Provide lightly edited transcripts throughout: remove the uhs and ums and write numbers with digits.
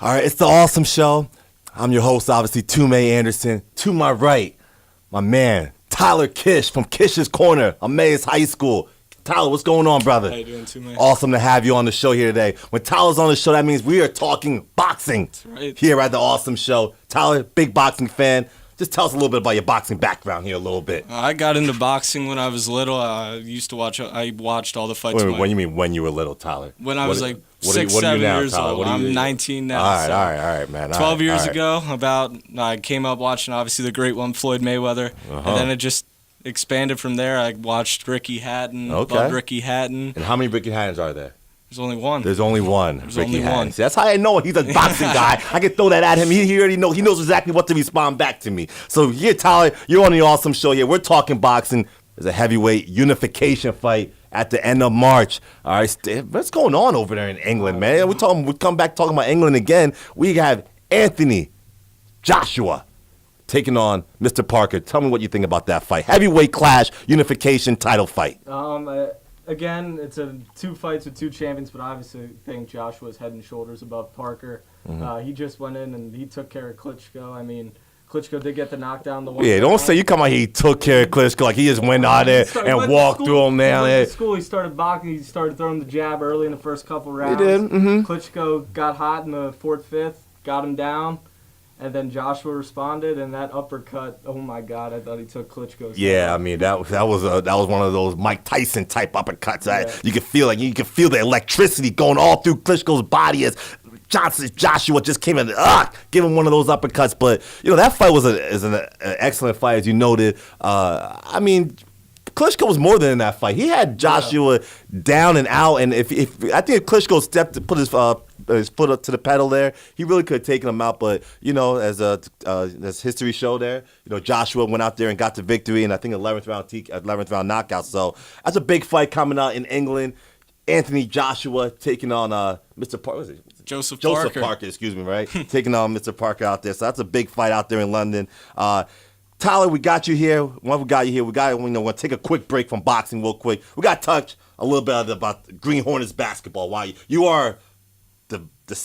All right, it's the awesome show. I'm your host, obviously, Toomey Anderson. To my right, my man, Tyler Kish from Kish's Corner, Emmaus High School. Tyler, what's going on, brother? How you doing, Toomey? Awesome to have you on the show here today. When Tyler's on the show, that means we are talking boxing. That's right. Here at the awesome show. Tyler, big boxing fan. Just tell us a little bit about your boxing background here a little bit. I got into boxing when I was little. I watched all the fights. Wait, what do you mean when you were little, Tyler? When I was like what 6, are you 7 now, years Tyler? old. I'm 19 now. All so right, man. 12 years ago, I came up watching obviously the great one, Floyd Mayweather, and then it just expanded from there. I watched Ricky Hatton, loved Ricky Hatton. And how many Ricky Hattons are there? There's only one. There's only one. There's Ricky only Hatton. one. See, that's how I know he's a boxing guy. I can throw that at him. He already knows. He knows exactly what to respond back to me. So here, Tyler, you're on the awesome show here. We're talking boxing. There's a heavyweight unification fight at the end of March. All right, what's going on over there in England, man? We come back talking about England again. We have Anthony Joshua taking on Mr. Parker. Tell me what you think about that fight. Heavyweight clash, unification title fight. Again, it's two fights with two champions, but I obviously think Joshua's head and shoulders above Parker. He just went in and he took care of Klitschko. I mean, Klitschko did get the knockdown. Yeah, don't say you come out here, he took care of Klitschko like he just went out there and walked through him down there. School, he started boxing. He started throwing the jab early in the first couple rounds. He did. Klitschko got hot in the 4th, 5th, got him down. And then Joshua responded, and that uppercut, oh my God, I thought he took Klitschko's Yeah, I mean that was one of those Mike Tyson type uppercuts. You could feel the electricity going all through Klitschko's body as Joshua just came in, give him one of those uppercuts. But that fight was an excellent fight, as you noted. I mean, Klitschko was more than in that fight. He had Joshua down and out, and if I think if Klitschko put his foot up to the pedal there, he really could have taken him out. But as history showed there, Joshua went out there and got the victory, and I think 11th round knockout. So that's a big fight coming out in England. Anthony Joshua taking on Mr. Parker. Joseph Parker, excuse me, right? Taking on Mr. Parker out there. So that's a big fight out there in London. Tyler, we got you here. Once we got you here, we're going to take a quick break from boxing real quick. We got to touch a little bit about Green Hornets basketball. Why you are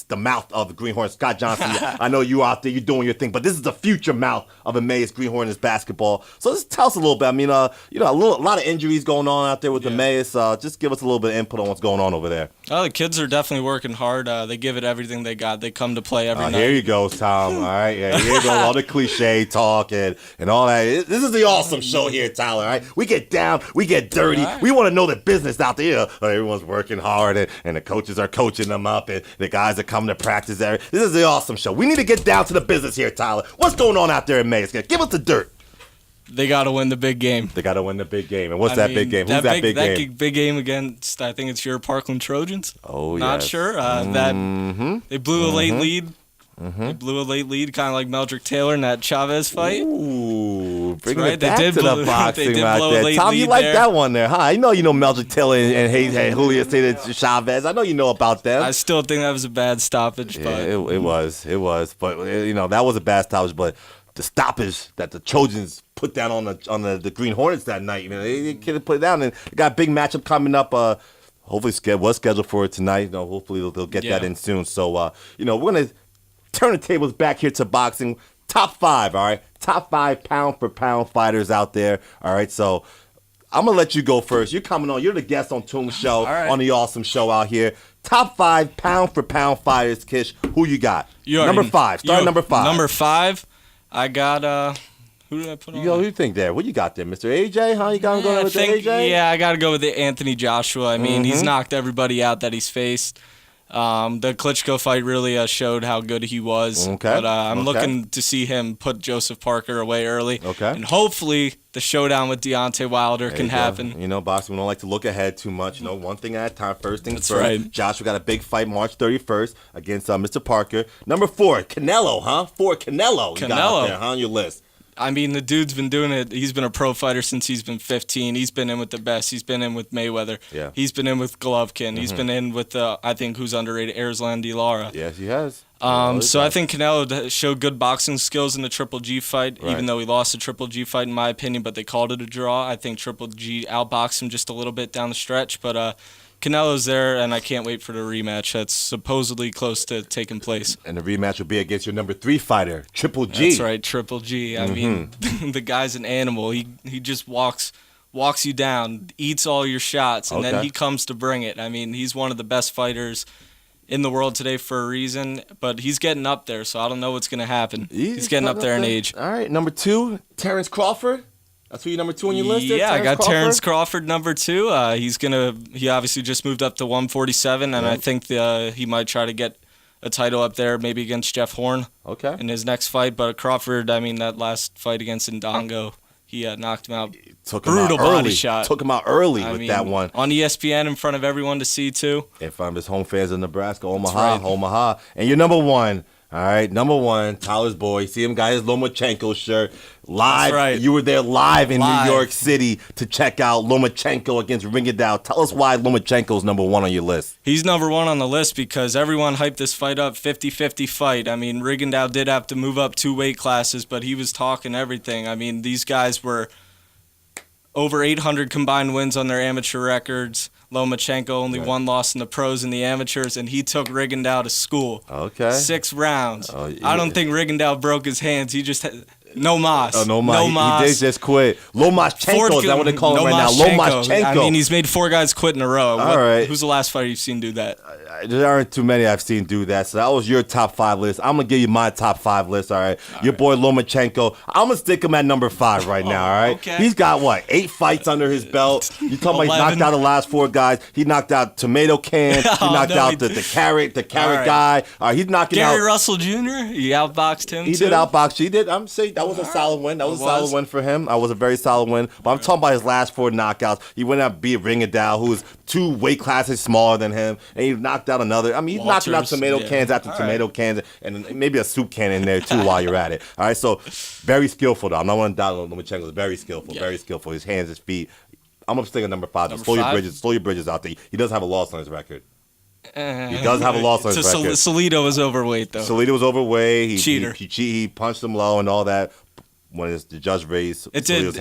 the mouth of the Green Hornets. Scott Johnson, I know you out there, you're doing your thing, but this is the future mouth of Emmaus Green Hornets basketball. So just tell us a little bit. I mean, a lot of injuries going on out there with Emmaus. Just give us a little bit of input on what's going on over there. The kids are definitely working hard. They give it everything they got. They come to play every night. Here you go, Tom. All right, here you go. All the cliche talk and all that. This is the awesome show here, Tyler. All right, we get down, we get dirty. Right. We want to know the business out there. Everyone's working hard, and the coaches are coaching them up, and the guys are coming to practice there. This is the awesome show. We need to get down to the business here, Tyler. What's going on out there in Emmaus? Give us the dirt. They got to win the big game. They got to win the big game. And what's that big game? Who's that big game? That big game against, I think it's your Parkland Trojans. Oh, Not yes. sure. They blew a late lead. They blew a late lead, kind of like Meldrick Taylor in that Chavez fight. Ooh, bringing right. it back to the boxing right there. Tom, you like there. that one there, huh? I know you know Meldrick Taylor and Julio Chavez. I know you know about them. I still think that was a bad stoppage. Yeah, but it was. But that was a bad stoppage. But the stoppage that the Trojans put down on the Green Hornets that night, they could have put it down. And they got a big matchup coming up. Hopefully, was scheduled for it tonight. Hopefully they'll get that in soon. So we're gonna turn the tables back here to boxing. Top 5, all right? Top 5 pound-for-pound fighters out there, all right? So I'm going to let you go first. You're coming on. You're the guest on Toomey's show, on the awesome show out here. Top 5 pound-for-pound fighters, Kish. Who you got? Number 5. Start number 5. Number 5, I got, who did I put on? Who you think there? What you got there, Mr. AJ? Huh? You got to go with the AJ? Yeah, I got to go with the Anthony Joshua. I mean, he's knocked everybody out that he's faced. The Klitschko fight really showed how good he was. Okay. But I'm looking to see him put Joseph Parker away early. Okay. And hopefully the showdown with Deontay Wilder can happen. Boxing, we don't like to look ahead too much. One thing at a time. First things That's first. right. Joshua got a big fight March 31st against Mr. Parker. Number 4, Canelo, huh? Canelo. You got out there, on your list. I mean, the dude's been doing it. He's been a pro fighter since he's been 15. He's been in with the best. He's been in with Mayweather. Yeah. He's been in with Golovkin. He's been in with, I think, who's underrated, Arslan De Lara. Yes, he has. So I think Canelo showed good boxing skills in the Triple G fight, even though he lost the Triple G fight, in my opinion, but they called it a draw. I think Triple G outboxed him just a little bit down the stretch, but Canelo's there, and I can't wait for the rematch. That's supposedly close to taking place. And the rematch will be against your number 3 fighter, Triple G. That's right, Triple G. I mean, the guy's an animal. He just walks you down, eats all your shots, and then he comes to bring it. I mean, he's one of the best fighters in the world today for a reason, but he's getting up there, so I don't know what's going to happen. He's getting up there in age. All right, number 2, Terrence Crawford. That's who your number 2 on your list? Yeah, I got Terrence Crawford number 2. He obviously just moved up to 147, and I think he might try to get a title up there, maybe against Jeff Horn in his next fight. But Crawford, I mean, that last fight against Ndongo, he knocked him out. Brutal body shot. Took him out early with that one. On ESPN in front of everyone to see, too. In front of his home fans in Nebraska, Omaha. And your number 1. All right, number 1, Tyler's boy. See him got his Lomachenko shirt. Live. That's right. You were there live in New York City to check out Lomachenko against Ringadao. Tell us why Lomachenko's number 1 on your list. He's number 1 on the list because everyone hyped this fight up, 50-50 fight. I mean, Rigondeaux did have to move up 2 weight classes, but he was talking everything. I mean, these guys were over 800 combined wins on their amateur records. Lomachenko only 1 loss in the pros and the amateurs, and he took Rigondeaux to school. 6 rounds. I don't think Rigondeaux broke his hands. He just had no mas. No mas. He did just quit. Lomachenko, is that what they call him right now? Lomachenko. I mean, he's made 4 guys quit in a row. All right. Who's the last fighter you've seen do that? There aren't too many I've seen do that. So that was your top 5 list. I'm going to give you my top 5 list, all right? Your boy Lomachenko, I'm going to stick him at number 5 right now, all right? Okay. He's got, 8 fights under his belt. You talking about he knocked out the last 4 guys. He knocked out Tomato Can. He knocked out the carrot guy. He's knocking out. Gary Russell Jr., he outboxed him, He did outbox. He did. I'm saying that was a solid win. That was a solid win for him. That was a very solid win. But I'm talking about his last 4 knockouts. He went out and beat Rigondeaux, who was 2 weight classes smaller than him, and he knocked out another. I mean, he's knocking out tomato cans after tomato cans, and maybe a soup can in there too while you're at it. All right, so very skillful though. I'm not going to doubt Lomachenko. Very skillful, very skillful. His hands, his feet. I'm going to stick at number 5. Slow your bridges out there. He does have a loss on his record. He does have a loss on his record. Salido was overweight though. Salido was overweight. Cheater. He punched him low and all that. When the judge raised, it did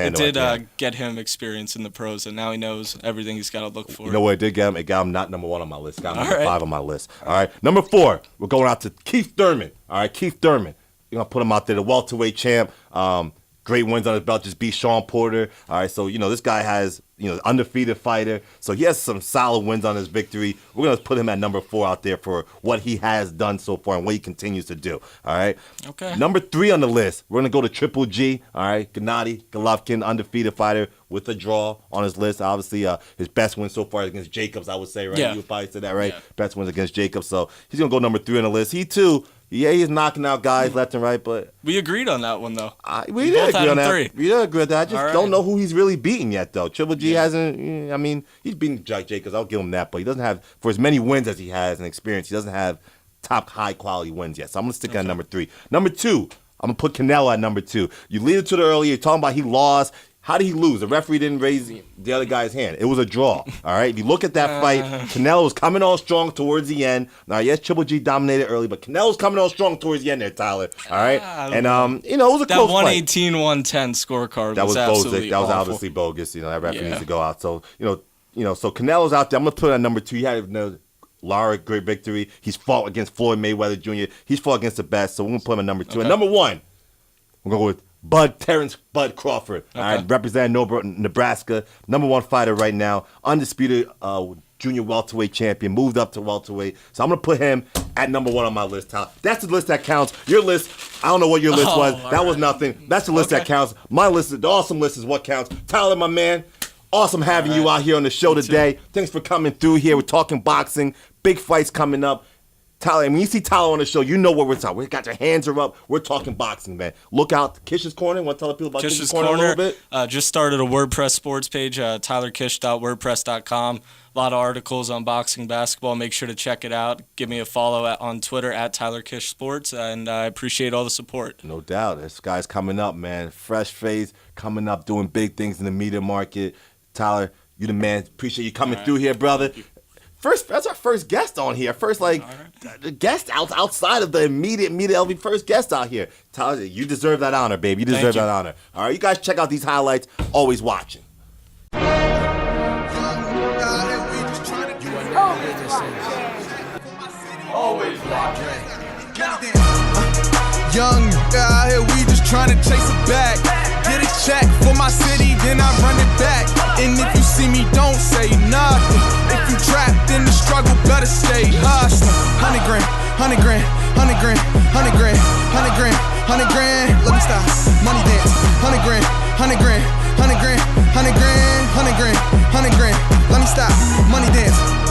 get him experience in the pros, and now he knows everything he's got to look for. You know what it did get him? It got him not number 1 on my list. It got him number 5 on my list. All right, number 4, we're going out to Keith Thurman. All right, Keith Thurman. You're gonna put him out there, the welterweight champ. Great wins on his belt, just beat Sean Porter. All right, so this guy has undefeated fighter, so he has some solid wins on his victory. We're gonna put him at number 4 out there for what he has done so far and what he continues to do. All right. Okay. Number 3 on the list, we're gonna go to Triple G. All right, Gennady Golovkin, undefeated fighter with a draw on his list. Obviously, his best win so far against Jacobs, I would say, right? Yeah. You would probably say that, right? Yeah. Best wins against Jacobs, so he's gonna go number 3 on the list. He too. Yeah, he's knocking out guys left and right, but we agreed on that one though. We did agree on that. We did agree on that. I just don't know who he's really beaten yet, though. Triple G hasn't. I mean, he's beaten Jack Jacobs. I'll give him that, but he doesn't have, for as many wins as he has and experience, he doesn't have top high quality wins yet. So I'm gonna stick at number 3. Number 2, I'm gonna put Canelo at number 2. You lead it to the earlier. You're talking about he lost. How did he lose? The referee didn't raise the other guy's hand. It was a draw. All right. If you look at that fight, Canelo was coming on strong towards the end. Now, yes, Triple G dominated early, but Canelo's coming on strong towards the end there, Tyler. All right. And it was a close fight. That 118-110 scorecard was absolutely That was awful. obviously bogus. That referee needs to go out. So so Canelo's out there. I'm gonna put it at number 2. He had Lara, great victory. He's fought against Floyd Mayweather Jr. He's fought against the best. So we're gonna put him at number 2. And number 1, we're gonna go with Terrence Bud Crawford, all right, representing Nebraska, number 1 fighter right now, undisputed junior welterweight champion, moved up to welterweight. So I'm going to put him at number 1 on my list, Tyler. That's the list that counts. Your list, I don't know what your list was. That was nothing. That's the list that counts. My list, the awesome list is what counts. Tyler, my man, awesome having you out here on the show today. Thanks for coming through here. We're talking boxing, big fights coming up. Tyler, when you see Tyler on the show, you know what we're talking. We got your hands are up. We're talking boxing, man. Look out, Kish's Corner. Want to tell the people about Kish's Corner a little bit? Just started a WordPress sports page, tylerkish.wordpress.com. A lot of articles on boxing, basketball. Make sure to check it out. Give me a follow on Twitter at TylerKishSports, and I appreciate all the support. No doubt. This guy's coming up, man. Fresh face, coming up, doing big things in the media market. Tyler, you the man. Appreciate you coming through here, brother. That's our first guest on here. First, guest outside of the immediate LV. First guest out here. Tyler, you deserve that honor, baby. You deserve that honor. All right, you guys check out these highlights. Always watching. You are young out here, we just tryna chase it back. Get a check for my city, then I run it back. And if you see me, don't say nothing. If you trapped in the struggle, better stay hustling. 100 grand, 100 grand, 100 grand, 100 grand, 100 grand, 100 grand. Let me stop. Money dance. 100 grand, 100 grand, 100 grand, 100 grand, 100 grand, 100 grand. Let me stop. Money dance.